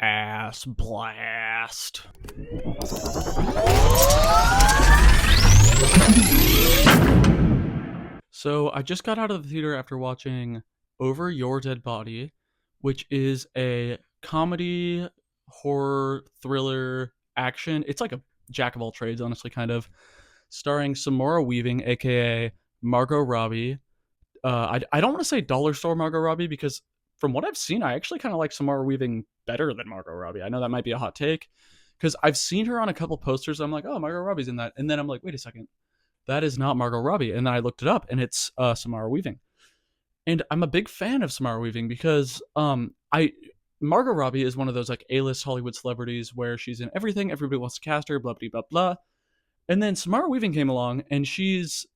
Ass blast. So I just got out of the theater after watching Over Your Dead Body, which is a comedy, horror, thriller, action. It's like a jack of all trades, honestly, kind of. Starring Samara Weaving, aka Margot Robbie. I don't want to say dollar store Margot Robbie because from what I've seen, I actually kind of like Samara Weaving better than Margot Robbie. I know that might be a hot take because I've seen her on a couple posters. I'm like, oh, Margot Robbie's in that, and then I'm like, wait a second, that is not Margot Robbie. And then I looked it up, and it's Samara Weaving. And I'm a big fan of Samara Weaving because I Margot Robbie is one of those like A-list Hollywood celebrities where she's in everything. Everybody wants to cast her, blah blah blah blah. And then Samara Weaving came along, and she's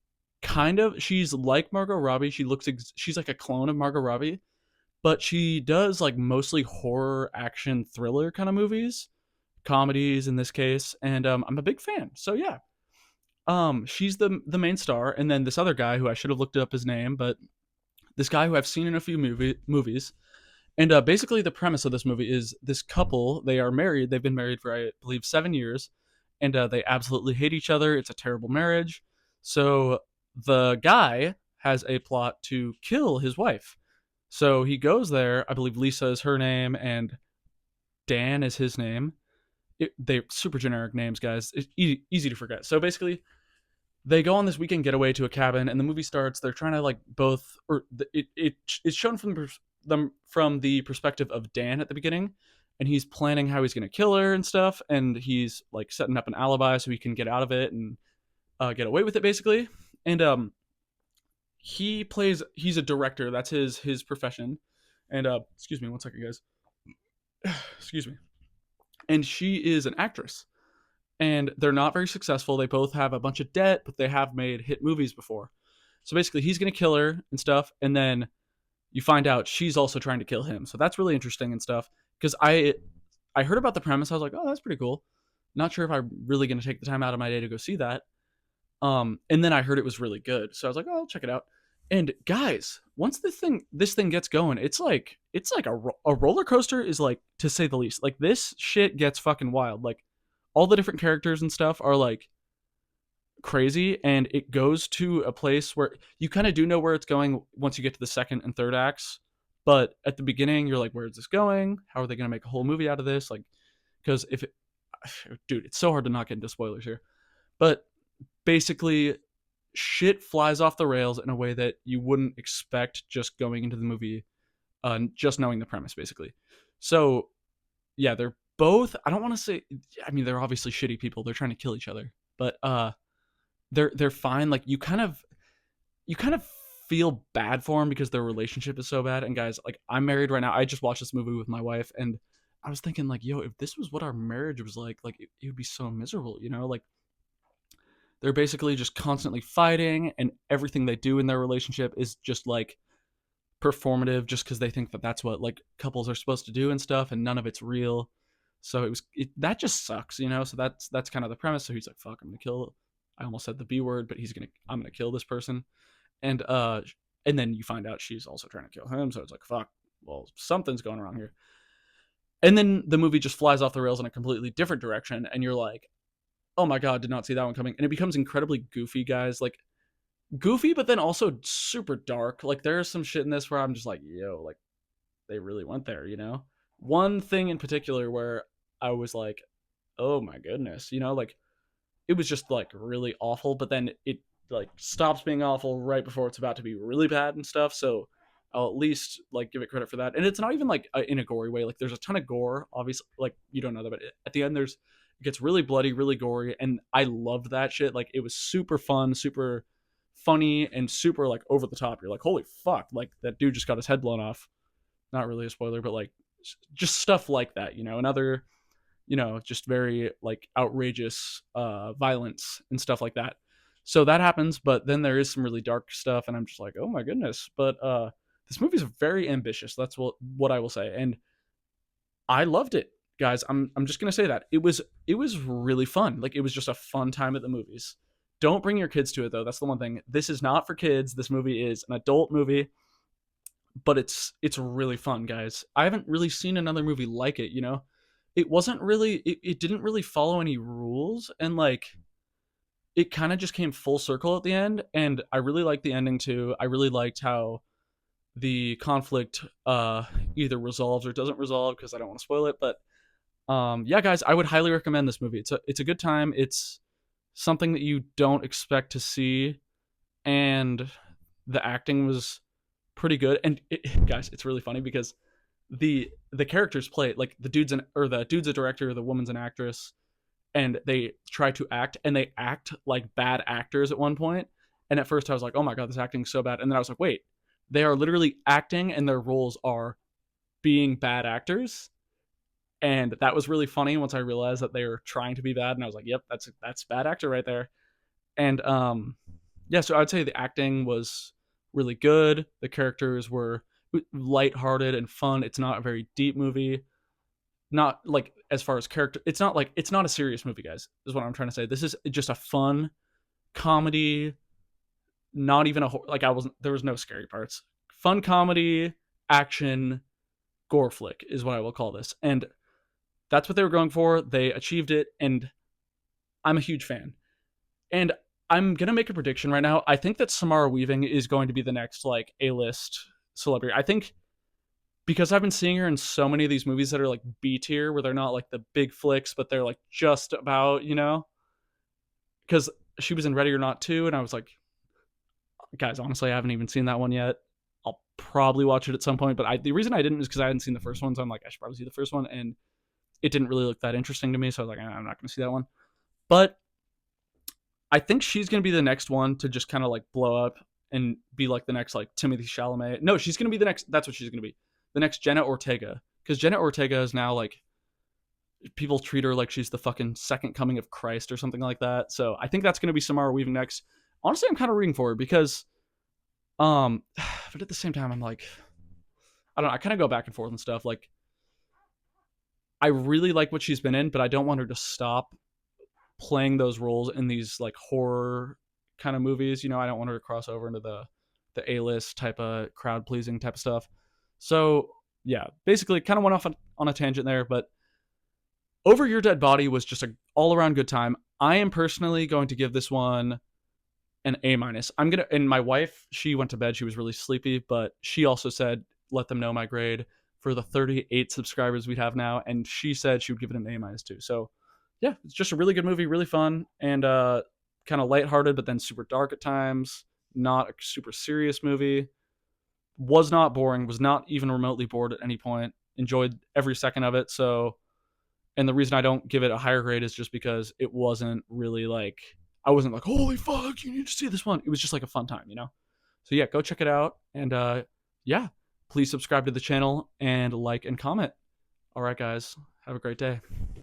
like Margot Robbie. She's like a clone of Margot Robbie, but she does like mostly horror, action, thriller kind of movies, comedies in this case. And I'm a big fan. So yeah, she's the main star, and then this other guy who I should have looked up his name, but this guy who I've seen in a few movies. And basically, the premise of this movie is this couple. They are married. They've been married for, I believe, 7 years, and they absolutely hate each other. It's a terrible marriage. So the guy has a plot to kill his wife. So he goes there. I believe Lisa is her name, and Dan is his name. They're super generic names, guys. It's easy to forget. So basically, they go on this weekend getaway to a cabin, and the movie starts. They're trying to like both, or it's shown from the perspective of Dan at the beginning, and he's planning how he's going to kill her and stuff, and he's like setting up an alibi so he can get out of it and get away with it, basically. And he's a director. That's his profession. And excuse me, one second, guys. Excuse me. And she is an actress, and they're not very successful. They both have a bunch of debt, but they have made hit movies before. So basically, he's going to kill her and stuff, and then you find out she's also trying to kill him. So that's really interesting and stuff. Because I heard about the premise, I was like, oh, that's pretty cool. Not sure if I'm really going to take the time out of my day to go see that. And then I heard it was really good, so I was like, oh, I'll check it out. And guys, once this thing gets going, it's like a roller coaster, is like, to say the least. Like, this shit gets fucking wild. Like, all the different characters and stuff are like crazy, and it goes to a place where you kind of do know where it's going once you get to the second and third acts, but at the beginning you're like, where is this going? How are they going to make a whole movie out of this? Like, because dude, it's so hard to not get into spoilers here, but basically shit flies off the rails in a way that you wouldn't expect just going into the movie, just knowing the premise, basically. So yeah, they're both, I don't want to say, I mean, they're obviously shitty people. They're trying to kill each other, but they're fine. Like, you kind of feel bad for them because their relationship is so bad. And guys, like, I'm married right now. I just watched this movie with my wife, and I was thinking, like, yo, if this was what our marriage was like it would be so miserable, you know? Like, they're basically just constantly fighting, and everything they do in their relationship is just like performative, just because they think that that's what like couples are supposed to do and stuff, and none of it's real. So that just sucks, you know. So that's kind of the premise. So he's like, fuck, I'm gonna kill, I almost said the B word, but I'm gonna kill this person. And and then you find out she's also trying to kill him. So it's like, fuck, well, something's going wrong here. And then the movie just flies off the rails in a completely different direction, and you're like, oh my god, did not see that one coming. And it becomes incredibly goofy, guys. Like, goofy, but then also super dark. Like, there's some shit in this where I'm just like, yo, like, they really went there, you know? One thing in particular where I was like, oh my goodness, you know, like, it was just like really awful, but then it like stops being awful right before it's about to be really bad and stuff. So I'll at least like give it credit for that. And it's not even like in a gory way. Like, there's a ton of gore, obviously. Like, you don't know that, but at the end it gets really bloody, really gory, and I loved that shit. Like, it was super fun, super funny, and super like over the top. You're like, holy fuck, like, that dude just got his head blown off. Not really a spoiler, but like, just stuff like that, you know. Another, you know, just very like outrageous violence and stuff like that. So that happens, but then there is some really dark stuff, and I'm just like, oh my goodness. But this movie's very ambitious. That's what I will say, and I loved it, guys. I'm just gonna say that it was really fun. Like, it was just a fun time at the movies. Don't bring your kids to it, though. That's the one thing. This is not for kids. This movie is an adult movie, but it's really fun, guys. I haven't really seen another movie like it, you know. it wasn't really it didn't really follow any rules, and like it kind of just came full circle at the end, and I really liked the ending too. I really liked how the conflict either resolves or doesn't resolve, because I don't want to spoil it. But yeah, guys, I would highly recommend this movie. It's a good time. It's something that you don't expect to see, and the acting was pretty good. And guys, it's really funny because the characters play it, like the dude's a director, the woman's an actress, and they try to act, and they act like bad actors at one point. And at first I was like, oh my god, this acting's so bad. And then I was like, wait, they are literally acting, and their roles are being bad actors. And that was really funny once I realized that they were trying to be bad, and I was like, yep, that's bad actor right there. And yeah, so I'd say the acting was really good. The characters were lighthearted and fun. It's not a very deep movie. Not like, as far as character, it's not a serious movie, guys. Is what I'm trying to say. This is just a fun comedy. Not even like, I wasn't there was no scary parts. Fun comedy, action, gore flick is what I will call this. And that's what they were going for. They achieved it, and I'm a huge fan. And I'm gonna make a prediction right now. I think that Samara Weaving is going to be the next like A-list celebrity. I think, because I've been seeing her in so many of these movies that are like B tier, where they're not like the big flicks, but they're like just about, because she was in Ready or Not 2, and I was like, guys, honestly, I haven't even seen that one yet. I'll probably watch it at some point, but the reason I didn't is because I hadn't seen the first one, so I'm like, I should probably see the first one, and it didn't really look that interesting to me, so I was like, I'm not going to see that one. But I think she's going to be the next one to just kind of like blow up and be like the next like Timothy Chalamet. No, she's going to be the next. That's what she's going to be. The next Jenna Ortega, because Jenna Ortega is now like, people treat her like she's the fucking second coming of Christ or something like that. So I think that's going to be Samara Weaving next. Honestly, I'm kind of rooting for her because, but at the same time, I'm like, I don't know. I kind of go back and forth and stuff. Like, I really like what she's been in, but I don't want her to stop playing those roles in these like horror kind of movies. I don't want her to cross over into the A-list type of crowd pleasing type of stuff. So yeah, basically kind of went off on a tangent there, but Over Your Dead Body was just a all around good time. I am personally going to give this one an A minus. And my wife, she went to bed. She was really sleepy, but she also said, let them know my grade for the 38 subscribers we have now. And she said she would give it an A minus too. So yeah, it's just a really good movie, really fun, and kind of lighthearted, but then super dark at times. Not a super serious movie. Was not boring. Was not even remotely bored at any point. Enjoyed every second of it. So, and the reason I don't give it a higher grade is just because it wasn't really like, I wasn't like, holy fuck, you need to see this one. It was just like a fun time. So yeah, go check it out, and yeah, please subscribe to the channel and like and comment. All right, guys, have a great day.